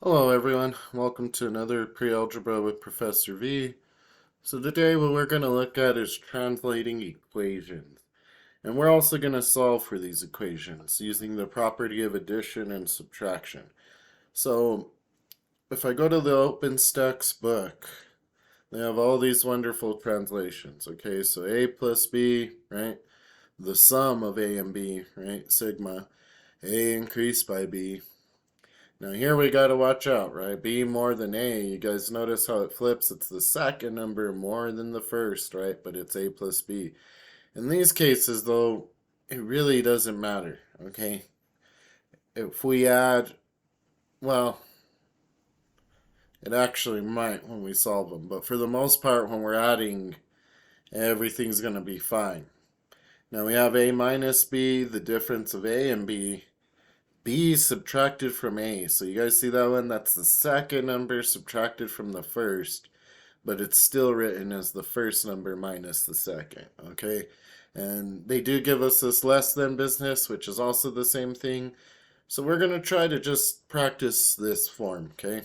Hello everyone, welcome to another Pre-Algebra with Professor V. So today what we're going to look at is translating equations. And we're also going to solve for these equations using the property of addition and subtraction. So if I go to the OpenStax book, they have all these wonderful translations. Okay, so A plus B, right? The sum of A and B, right? Sigma. A increased by B. Now here we gotta watch out, right? B more than A. You guys notice how it flips? It's the second number more than the first, right? But it's A plus B. In these cases, though, it really doesn't matter, okay? If we add, well, it actually might when we solve them. But for the most part, when we're adding, everything's gonna be fine. Now we have A minus B, the difference of A and B. B subtracted from A. So you guys see that one? That's the second number subtracted from the first, but it's still written as the first number minus the second, okay? And they do give us this less than business, which is also the same thing. So we're going to try to just practice this form, okay?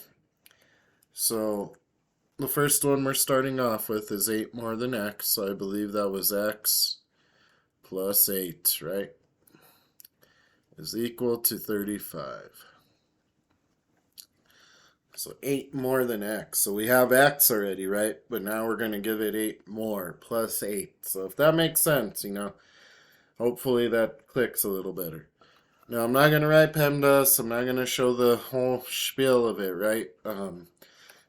So the first one we're starting off with is 8 more than x, so I believe that was x plus 8, right? Is equal to 35. So 8 more than x. So we have x already, right? But now we're going to give it 8 more plus 8. So if that makes sense, hopefully that clicks a little better. Now I'm not going to write PEMDAS. I'm not going to show the whole spiel of it, right?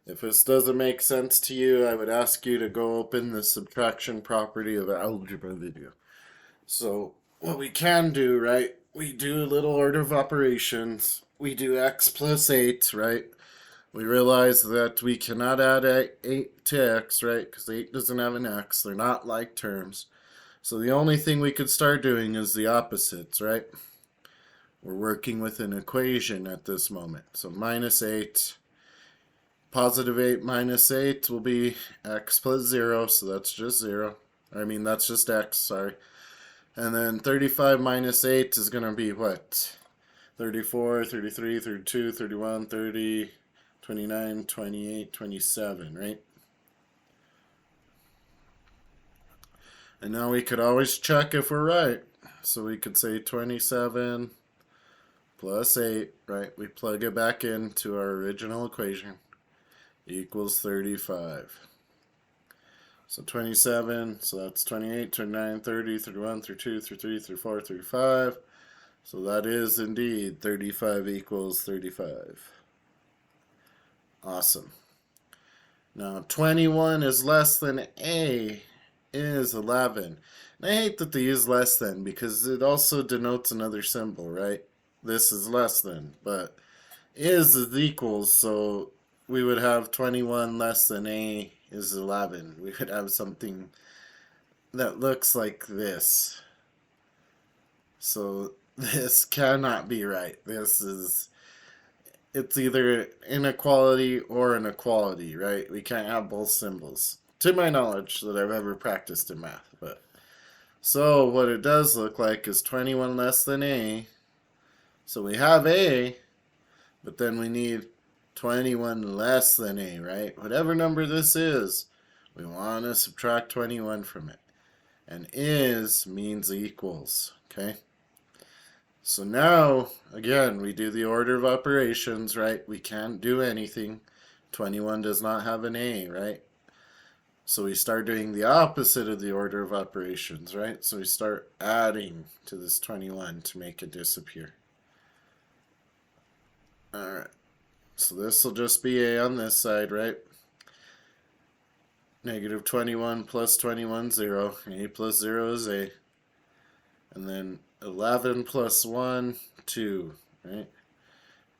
If this doesn't make sense to you, I would ask you to go open the subtraction property of algebra video. So what we can do, right? We do a little order of operations. We do x plus 8, right? We realize that we cannot add 8 to x, right? Because 8 doesn't have an x. They're not like terms. So the only thing we could start doing is the opposites, right? We're working with an equation at this moment. So minus 8. Positive 8 minus 8 will be x plus 0. So that's just 0. That's just x, sorry. And then 35 minus 8 is going to be what? 34, 33, 32, 31, 30, 29, 28, 27, right? And now we could always check if we're right. So we could say 27 plus 8, right? We plug it back into our original equation, equals 35. So 27, so that's 28, 29, 30, 31, 32, 33, 34, 35. So that is indeed 35 equals 35. Awesome. Now 21 is less than A is 11. And I hate that they use less than because it also denotes another symbol, right? This is less than, but is equals, so we would have 21 less than A is 11. We could have something that looks like this. So this cannot be right. It's either inequality or an equality, right? We can't have both symbols, to my knowledge, that I've ever practiced in math. But so what it does look like is 21 less than A. So we have A, but then we need 21 less than A, right? Whatever number this is, we want to subtract 21 from it. And is means equals, okay? So now, again, we do the order of operations, right? We can't do anything. 21 does not have an A, right? So we start doing the opposite of the order of operations, right? So we start adding to this 21 to make it disappear. Alright. So this will just be A on this side, right? Negative 21 plus 21, 0. A plus 0 is A. And then 11 plus 1, 2, right?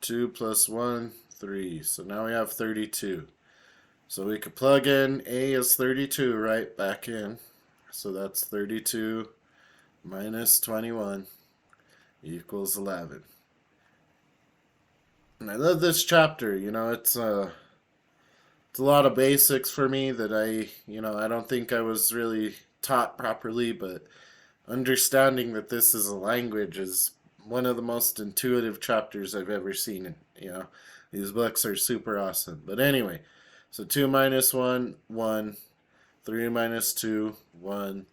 2 plus 1, 3. So now we have 32. So we could plug in A is 32, right? Back in. So that's 32 minus 21 equals 11. And I love this chapter. It's a lot of basics for me that I don't think I was really taught properly, but understanding that this is a language is one of the most intuitive chapters I've ever seen. These books are super awesome. But anyway, so 2 minus 1, 1. 3 minus 2, 1.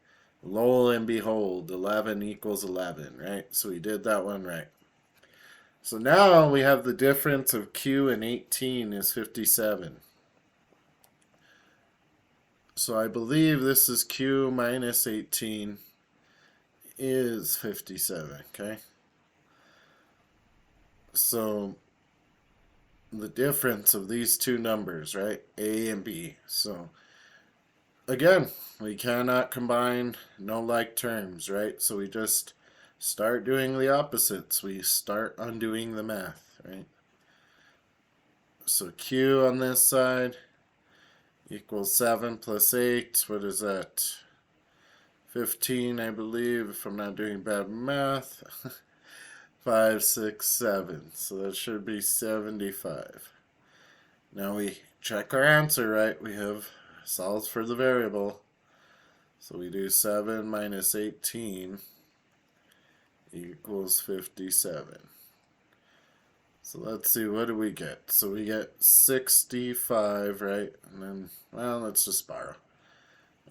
Lo and behold, 11 equals 11, right? So we did that one right. So now we have the difference of Q and 18 is 57. So I believe this is Q minus 18 is 57, okay? So the difference of these two numbers, right? A and B. So again, we cannot combine no like terms, right? So we just start doing the opposites. We start undoing the math, right? So Q on this side equals 7 plus 8. What is that? 15, I believe, if I'm not doing bad math. 5, 6, 7. So that should be 75. Now we check our answer, right? We have solved for the variable. So we do 7 minus 18 equals 57. So let's see, what do we get? So we get 65, right? And then, well, let's just borrow.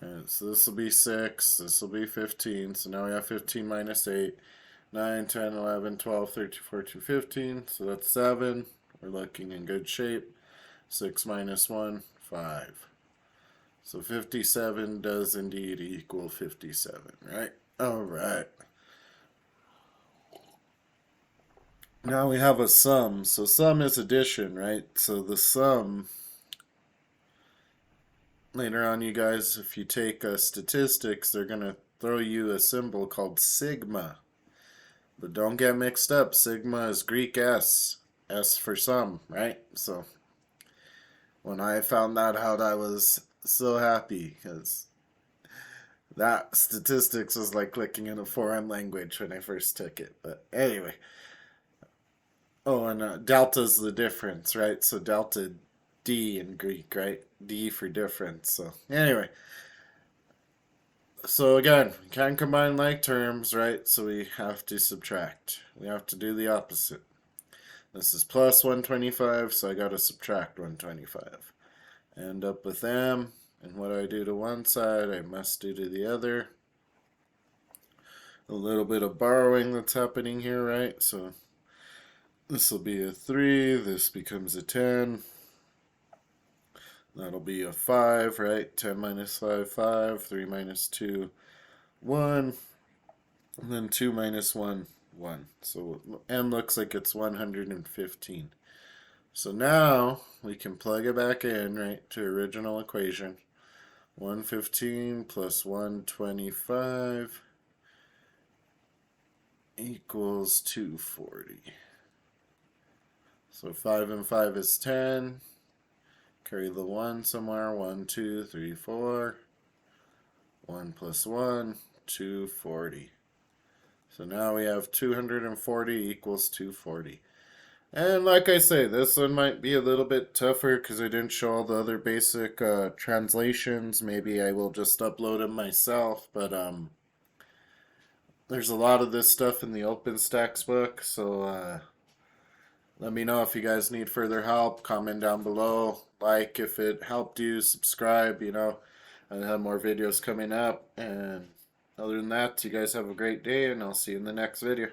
Alright, so this will be 6, this will be 15. So now we have 15 minus 8, 9, 10, 11, 12, 13, 14, 15. So that's 7. We're looking in good shape. 6 minus 1, 5. So 57 does indeed equal 57, right? All right. Now we have a sum. So sum is addition, right? So the sum, later on, you guys, if you take statistics, they're going to throw you a symbol called sigma. But don't get mixed up. Sigma is Greek S. S for sum, right? So when I found that out, I was so happy because that statistics was like clicking in a foreign language when I first took it. But anyway. Oh, and delta's the difference, right? So delta D in Greek, right? D for difference. So anyway. So again, we can't combine like terms, right? So we have to subtract. We have to do the opposite. This is plus 125, so I got to subtract 125. End up with M, and what I do to one side, I must do to the other. A little bit of borrowing that's happening here, right? So this will be a 3, this becomes a 10. That'll be a 5, right? 10 minus 5, 5. 3 minus 2, 1. And then 2 minus 1, 1. So M looks like it's 115. So now we can plug it back in, right, to original equation. 115 plus 125 equals 240. So 5 and 5 is 10. Carry the 1 somewhere. 1, 2, 3, 4. 1 plus 1, 240. So now we have 240 equals 240. And like I say, this one might be a little bit tougher because I didn't show all the other basic translations. Maybe I will just upload them myself. But there's a lot of this stuff in the OpenStax book. So let me know if you guys need further help. Comment down below. Like if it helped you. Subscribe, I have more videos coming up. And other than that, you guys have a great day, and I'll see you in the next video.